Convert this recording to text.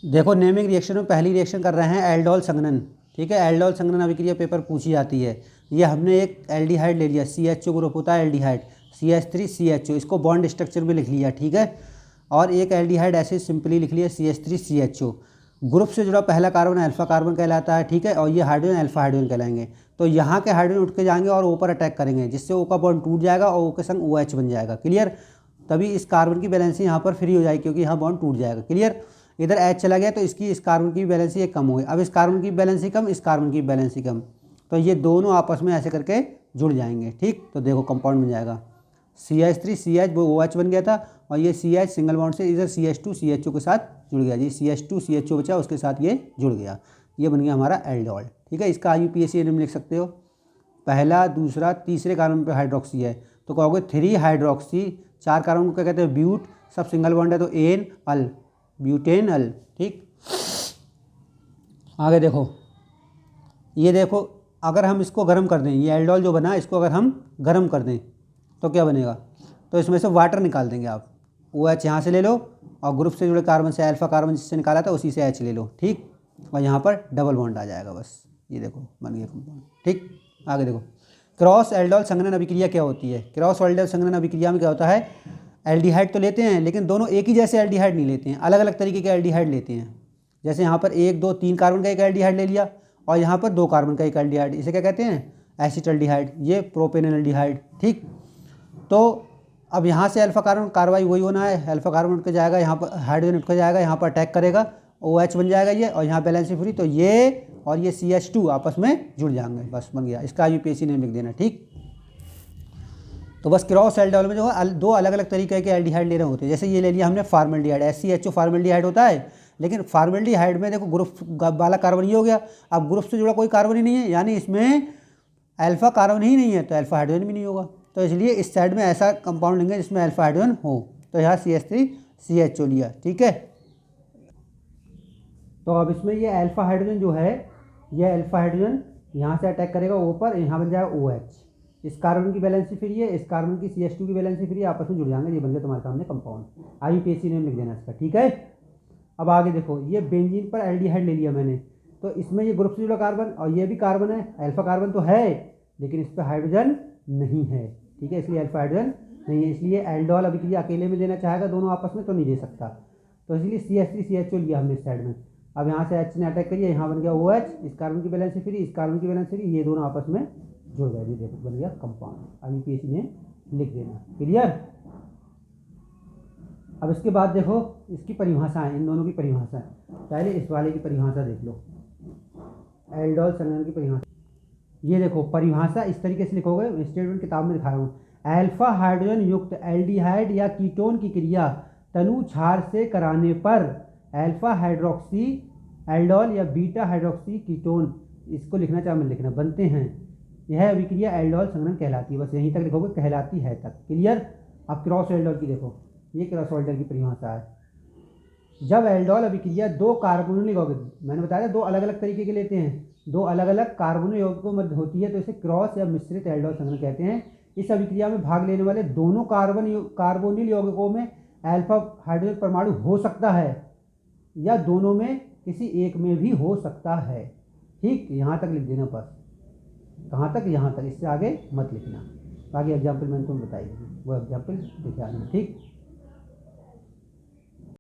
देखो naming reaction में पहली रिएक्शन कर रहे हैं एल्डोल संघनन। ठीक है, एल्डोल संघनन अभिक्रिया पेपर पूछी जाती है। ये हमने एक एल्डिहाइड ले लिया, CHO ग्रुप होता है एल्डिहाइड, CH3CHO, इसको बॉन्ड स्ट्रक्चर में लिख लिया। ठीक है, और एक एल्डिहाइड ऐसे सिंपली लिख लिया CH3CHO। ग्रुप से जुड़ा पहला कार्बन अल्फा कार्बन कहलाता है। ठीक है, और ये हाइड्रोजन अल्फा हाइड्रोजन कहलाएंगे। तो यहाँ के हाइड्रोजन उठ के जाएंगे और ऊपर अटैक करेंगे, जिससे O का बॉन्ड टूट जाएगा और O के संग OH बन जाएगा। क्लियर, तभी इस कार्बन की बैलेंसी यहाँ पर फ्री हो जाएगी, क्योंकि यहाँ बॉन्ड टूट जाएगा। क्लियर, इधर H चला गया तो इसकी इस कार्बन की बैलेंसी कम हो गई। अब इस कार्बन की बैलेंसी कम, इस कार्बन की बैलेंसी कम, तो ये दोनों आपस में ऐसे करके जुड़ जाएंगे। ठीक, तो देखो कंपाउंड बन जाएगा CH3CH, वो OH बन गया था, और ये CH सिंगल बॉन्ड से इधर CH2CHO के साथ जुड़ गया जी, CH2CHO बचा, उसके साथ ये जुड़ गया, ये बन गया हमारा एल्डोल। ठीक है, इसका IUPAC नेम लिख सकते हो, पहला दूसरा तीसरे कार्बन पे हाइड्रोक्सी है तो कहोगे 3 हाइड्रोक्सी, 4 कार्बन को क्या कहते हैं ब्यूट, सब सिंगल बॉन्ड है तो एन अल, ब्यूटेनल। ठीक, आगे देखो, ये देखो अगर हम इसको गर्म कर दें, ये एल्डोल जो बना इसको अगर हम गर्म कर दें तो क्या बनेगा, तो इसमें से वाटर निकाल देंगे आप। OH यहाँ से ले लो और ग्रुप से जुड़े कार्बन से अल्फा कार्बन जिससे निकाला था उसी से H ले लो। ठीक, और यहाँ पर डबल बॉन्ड आ जाएगा, बस ये देखो बन गया कंपाउंड। ठीक, आगे देखो क्रॉस एल्डोल संघनन अभिक्रिया क्या होती है। क्रॉस एल्डोल संघनन अभिक्रिया में क्या होता है, एल्डिहाइड तो लेते हैं लेकिन दोनों एक ही जैसे एल्डिहाइड नहीं लेते हैं, अलग अलग तरीके के एल्डिहाइड लेते हैं। जैसे यहाँ पर 1 2 3 कार्बन का एक एल्डिहाइड ले लिया और यहाँ पर 2 कार्बन का एक एल्डिहाइड, इसे क्या कहते हैं एसिटल्डिहाइड, ये प्रोपेनॉल्डिहाइड। ठीक, तो अब यहाँ से अल्फा कार्बन कार्रवाई वही होना है, अल्फा कार्बन उठ के जाएगा, यहाँ पर हाइड्रोजन उठ के जाएगा, यहाँ पर अटैक करेगा, OH बन जाएगा ये, और यहाँ बैलेंस फ्री, तो ये और ये CH2 आपस में जुड़ जाएंगे, बस बन गया। इसका IUPAC नेम लिख देना। ठीक, तो बस क्रॉस एल्डोल में जो है 2 अलग अलग तरीके के एल्डिहाइड ले रहे होते हैं। जैसे ये ले लिया हमने फार्मल्डिहाइड, SCHO फार्मल्डिहाइड होता है, लेकिन फार्मल्डिहाइड में देखो ग्रुप वाला कार्बन ये हो गया, अब ग्रुप से जुड़ा कोई कार्बन ही नहीं है, यानी इसमें अल्फा कार्बन ही नहीं है तो अल्फा हाइड्रोजन भी नहीं होगा, तो इसलिए इस साइड में ऐसा कंपाउंड लेंगे जिसमें अल्फा हाइड्रोजन हो, तो यहाँ CH3CHO लिया। ठीक है, तो अब इसमें ये अल्फा हाइड्रोजन जो है, ये अल्फा हाइड्रोजन यहाँ से अटैक करेगा ऊपर, यहाँ बन जाएगा OH, इस कार्बन की बैलेंसी फ्री है, इस कार्बन की CH2 की बैलेंसी फ्री है, आपस में जुड़ जाएंगे, ये बन गया तुम्हारे सामने कंपाउंड। IUPAC नेम लिख देना इसका। ठीक है, अब आगे देखो, ये बेंजीन पर एल्डिहाइड ले लिया मैंने, तो इसमें ये ग्रुप से जुड़ा कार्बन और ये भी कार्बन है, अल्फा कार्बन तो है लेकिन इस पर हाइड्रोजन नहीं है। ठीक है, इसलिए अल्फा हाइड्रोजन नहीं है, इसलिए एल्डोल अभिक्रिया अकेले में देना चाहेगा दोनों आपस में तो नहीं दे सकता, तो इसलिए CH3CHO लिया हमने इस साइड में। अब यहाँ से H ने अटैक करिए, यहाँ बन गया OH, इस कार्बन की बैलेंस फ्री, इस कार्बन की बैलेंस फ्री, ये दोनों आपस में जुड़ गए, ये देखो बन गया कंपाउंड। IUPAC ने लिख देना। क्लियर, अब इसके बाद देखो इसकी परिभाषा है, इन दोनों की परिभाषा है। पहले इस वाले की परिभाषा देख लो, एल्डोल संघनन की परिभाषा। ये देखो परिभाषा इस तरीके से लिखोगे, स्टेटमेंट किताब में दिखाया हूँ, अल्फा हाइड्रोजन युक्त एल्डिहाइड या कीटोन की क्रिया तनु क्षार से कराने पर अल्फा हाइड्रोक्सी एल्डोल या बीटा हाइड्रोक्सी कीटोन, इसको लिखना चाहे मैं लिखना, बनते हैं, यह अभिक्रिया एल्डोल संघनन कहलाती है। बस यहीं तक लिखोगे, कहलाती है तक। क्लियर, अब क्रॉस एल्डोल की देखो, ये क्रॉस एल्डोल की परिभाषा है। जब एल्डोल अभिक्रिया 2 कार्बोनिल यौगिक, मैंने बताया 2 अलग अलग तरीके के लेते हैं, 2 अलग अलग कार्बोनिल यौगिकों में होती है तो इसे क्रॉस या मिश्रित एल्डोल संघनन कहते हैं। इस अभिक्रिया में भाग लेने वाले दोनों कार्बोनिल यौगिकों में अल्फा हाइड्रोजन परमाणु हो सकता है या दोनों में किसी एक में भी हो सकता है। ठीक, यहाँ तक लिख देना बस, कहाँ तक, यहाँ तक, इससे आगे मत लिखना, आगे एग्जाम्पल मैंने तुम्हें बताई, वो एग्जाम्पल लिखे आना। ठीक।